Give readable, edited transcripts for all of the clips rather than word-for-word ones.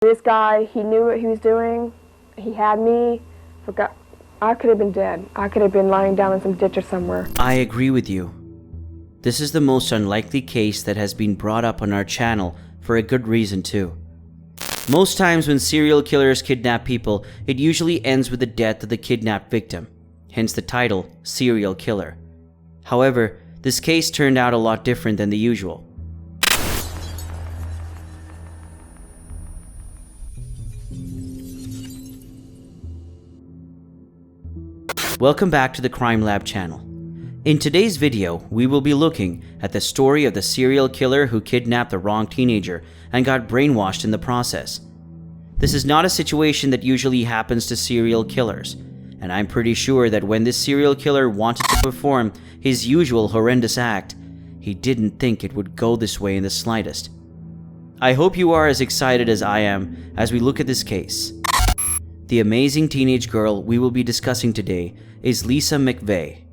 This guy, he knew what he was doing. He had me. Forgot. I could have been dead. I could have been lying down in some ditch or somewhere. I agree with you. This is the most unlikely case that has been brought up on our channel for a good reason too. Most times when serial killers kidnap people, it usually ends with the death of the kidnapped victim, hence the title, serial killer. However, this case turned out a lot different than the usual. Welcome back to the Crime Lab channel. In today's video, we will be looking at the story of the serial killer who kidnapped the wrong teenager and got brainwashed in the process. This is not a situation that usually happens to serial killers, and I'm pretty sure that when this serial killer wanted to perform his usual horrendous act, he didn't think it would go this way in the slightest. I hope you are as excited as I am as we look at this case. The amazing teenage girl we will be discussing today is Lisa McVey.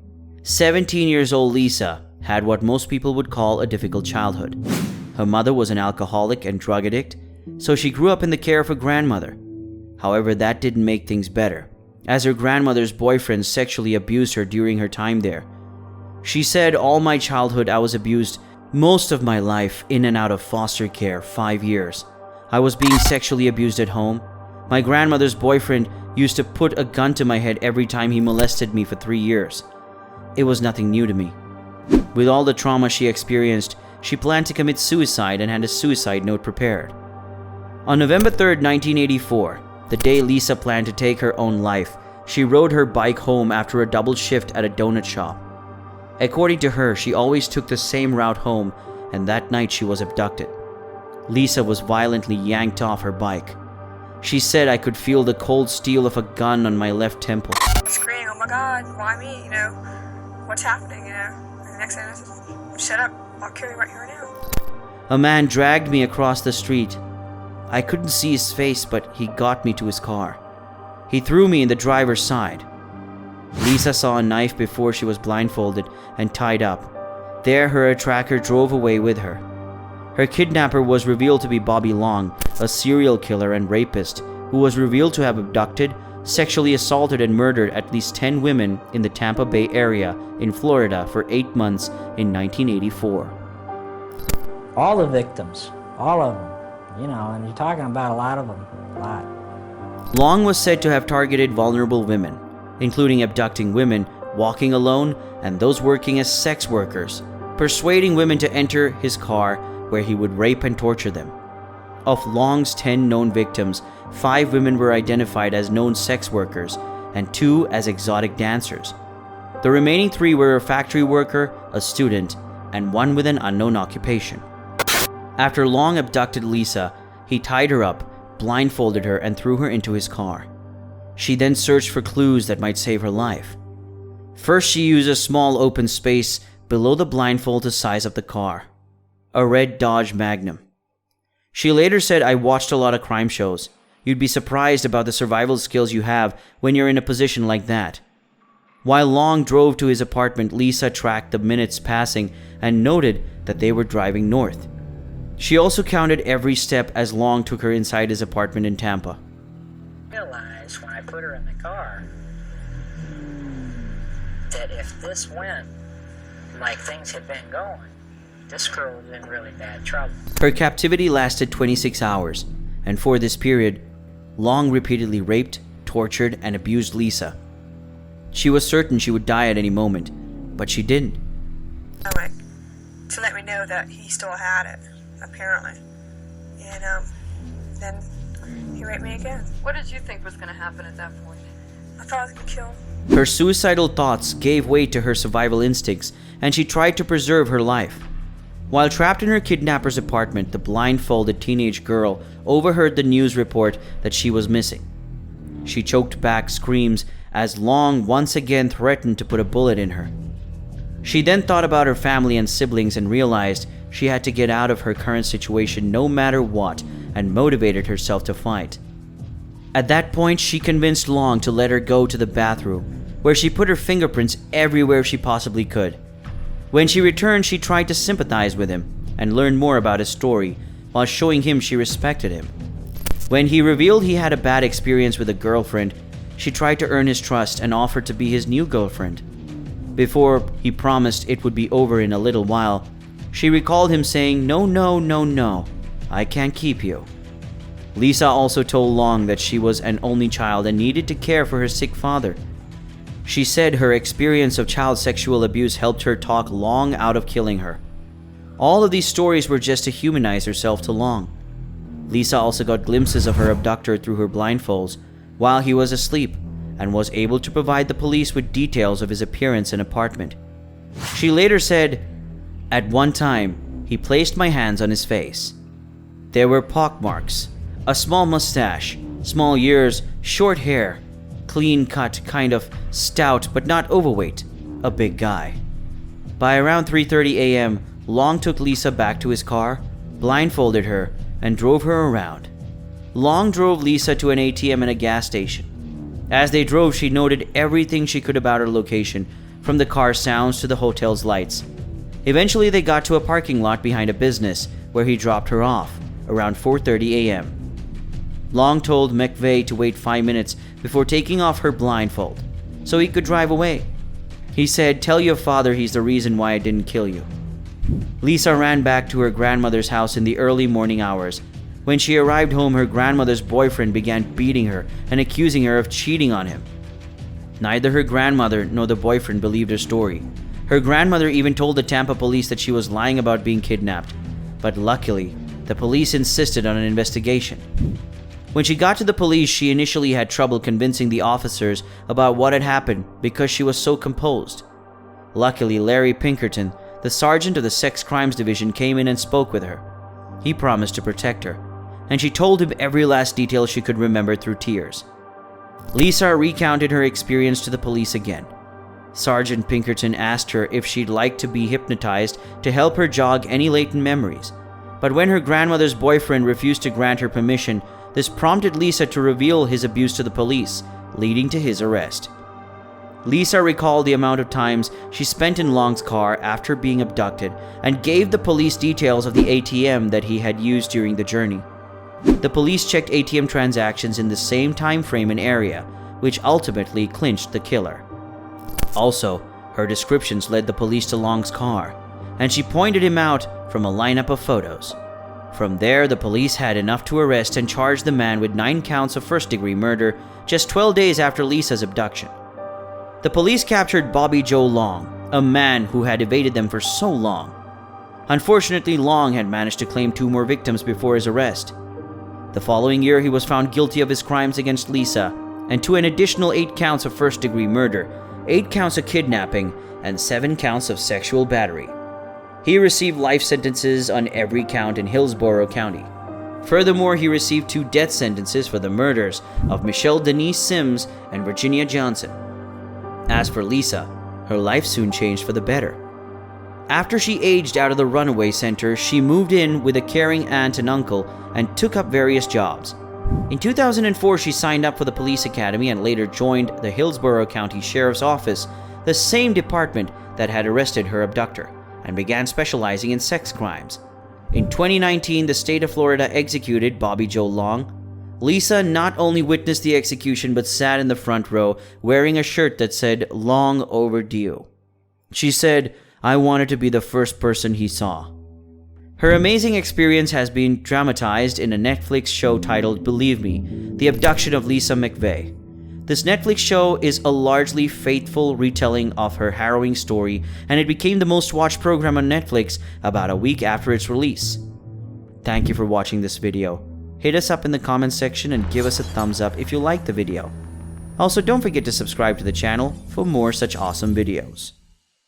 17 years old Lisa had what most people would call a difficult childhood. Her mother was an alcoholic and drug addict, so she grew up in the care of her grandmother. However, that didn't make things better, as her grandmother's boyfriend sexually abused her during her time there. She said, "All my childhood I was abused, most of my life in and out of foster care, 5 years. I was being sexually abused at home. My grandmother's boyfriend used to put a gun to my head every time he molested me for 3 years. It was nothing new to me." With all the trauma she experienced, she planned to commit suicide and had a suicide note prepared. On November 3rd, 1984, the day Lisa planned to take her own life, she rode her bike home after a double shift at a donut shop. According to her, she always took the same route home, and that night she was abducted. Lisa was violently yanked off her bike. She said, "I could feel the cold steel of a gun on my left temple." Screaming, "Oh my God, why me? What's happening? And the next thing I said, "Shut up, I'll kill you right here now." A man dragged me across the street. I couldn't see his face, but he got me to his car. He threw me in the driver's side. Lisa saw a knife before she was blindfolded and tied up. There, her attacker drove away with her. Her kidnapper was revealed to be Bobby Long, a serial killer and rapist who was revealed to have abducted, sexually assaulted and murdered at least 10 women in the Tampa Bay area in Florida for 8 months in 1984. All the victims, all of them, and you're talking about a lot of them, a lot. Long was said to have targeted vulnerable women, including abducting women walking alone and those working as sex workers, persuading women to enter his car where he would rape and torture them. Of Long's 10 known victims, 5 women were identified as known sex workers and 2 as exotic dancers. The remaining 3 were a factory worker, a student, and 1 with an unknown occupation. After Long abducted Lisa, he tied her up, blindfolded her, and threw her into his car. She then searched for clues that might save her life. First, she used a small open space below the blindfold to size up the car. A red Dodge Magnum. She later said, "I watched a lot of crime shows. You'd be surprised about the survival skills you have when you're in a position like that." While Long drove to his apartment, Lisa tracked the minutes passing and noted that they were driving north. She also counted every step as Long took her inside his apartment in Tampa. I realized when I put her in the car that if this went like things had been going, this girl was in really bad trouble. Her captivity lasted 26 hours, and for this period, Long repeatedly raped, tortured, and abused Lisa. She was certain she would die at any moment, but she didn't. To let me know that he still had it, apparently. And then he raped me again. What did you think was going to happen at that point? I thought I was going to kill him. Her suicidal thoughts gave way to her survival instincts, and she tried to preserve her life. While trapped in her kidnapper's apartment, the blindfolded teenage girl overheard the news report that she was missing. She choked back screams as Long once again threatened to put a bullet in her. She then thought about her family and siblings and realized she had to get out of her current situation no matter what, and motivated herself to fight. At that point, she convinced Long to let her go to the bathroom, where she put her fingerprints everywhere she possibly could. When she returned, she tried to sympathize with him and learn more about his story while showing him she respected him. When he revealed he had a bad experience with a girlfriend, she tried to earn his trust and offered to be his new girlfriend. Before he promised it would be over in a little while, she recalled him saying, "No, no, no, no, I can't keep you." Lisa also told Long that she was an only child and needed to care for her sick father. She said her experience of child sexual abuse helped her talk Long out of killing her. All of these stories were just to humanize herself to Long. Lisa also got glimpses of her abductor through her blindfolds while he was asleep and was able to provide the police with details of his appearance and apartment. She later said, "At one time, he placed my hands on his face. There were pockmarks, a small mustache, small ears, short hair, clean cut, kind of stout but not overweight, a big guy." By around 3:30 a.m., Long took Lisa back to his car, blindfolded her, and drove her around. Long drove Lisa to an ATM and a gas station. As they drove, she noted everything she could about her location, from the car's sounds to the hotel's lights. Eventually, they got to a parking lot behind a business where he dropped her off around 4:30 a.m. Long told McVey to wait 5 minutes before taking off her blindfold so he could drive away. He said, "Tell your father he's the reason why I didn't kill you." Lisa ran back to her grandmother's house in the early morning hours. When she arrived home, her grandmother's boyfriend began beating her and accusing her of cheating on him. Neither her grandmother nor the boyfriend believed her story. Her grandmother even told the Tampa police that she was lying about being kidnapped, but luckily, the police insisted on an investigation. When she got to the police, she initially had trouble convincing the officers about what had happened because she was so composed. Luckily, Larry Pinkerton, the sergeant of the Sex Crimes Division, came in and spoke with her. He promised to protect her, and she told him every last detail she could remember through tears. Lisa recounted her experience to the police again. Sergeant Pinkerton asked her if she'd like to be hypnotized to help her jog any latent memories, but when her grandmother's boyfriend refused to grant her permission, this prompted Lisa to reveal his abuse to the police, leading to his arrest. Lisa recalled the amount of times she spent in Long's car after being abducted and gave the police details of the ATM that he had used during the journey. The police checked ATM transactions in the same time frame and area, which ultimately clinched the killer. Also, her descriptions led the police to Long's car, and she pointed him out from a lineup of photos. From there, the police had enough to arrest and charge the man with 9 counts of first-degree murder just 12 days after Lisa's abduction. The police captured Bobby Joe Long, a man who had evaded them for so long. Unfortunately, Long had managed to claim 2 more victims before his arrest. The following year, he was found guilty of his crimes against Lisa and to an additional 8 counts of first-degree murder, 8 counts of kidnapping, and 7 counts of sexual battery. He received life sentences on every count in Hillsborough County. Furthermore, he received 2 death sentences for the murders of Michelle Denise Sims and Virginia Johnson. As for Lisa, her life soon changed for the better. After she aged out of the runaway center, she moved in with a caring aunt and uncle and took up various jobs. In 2004, she signed up for the police academy and later joined the Hillsborough County Sheriff's Office, the same department that had arrested her abductor, and began specializing in sex crimes. In 2019, the state of Florida executed Bobby Joe Long. Lisa not only witnessed the execution but sat in the front row wearing a shirt that said "Long overdue." She said, "I wanted to be the first person he saw." Her amazing experience has been dramatized in a Netflix show titled Believe Me, The Abduction of Lisa McVey. This Netflix show is a largely faithful retelling of her harrowing story, and it became the most watched program on Netflix about a week after its release. Thank you for watching this video. Hit us up in the comments section and give us a thumbs up if you liked the video. Also, don't forget to subscribe to the channel for more such awesome videos.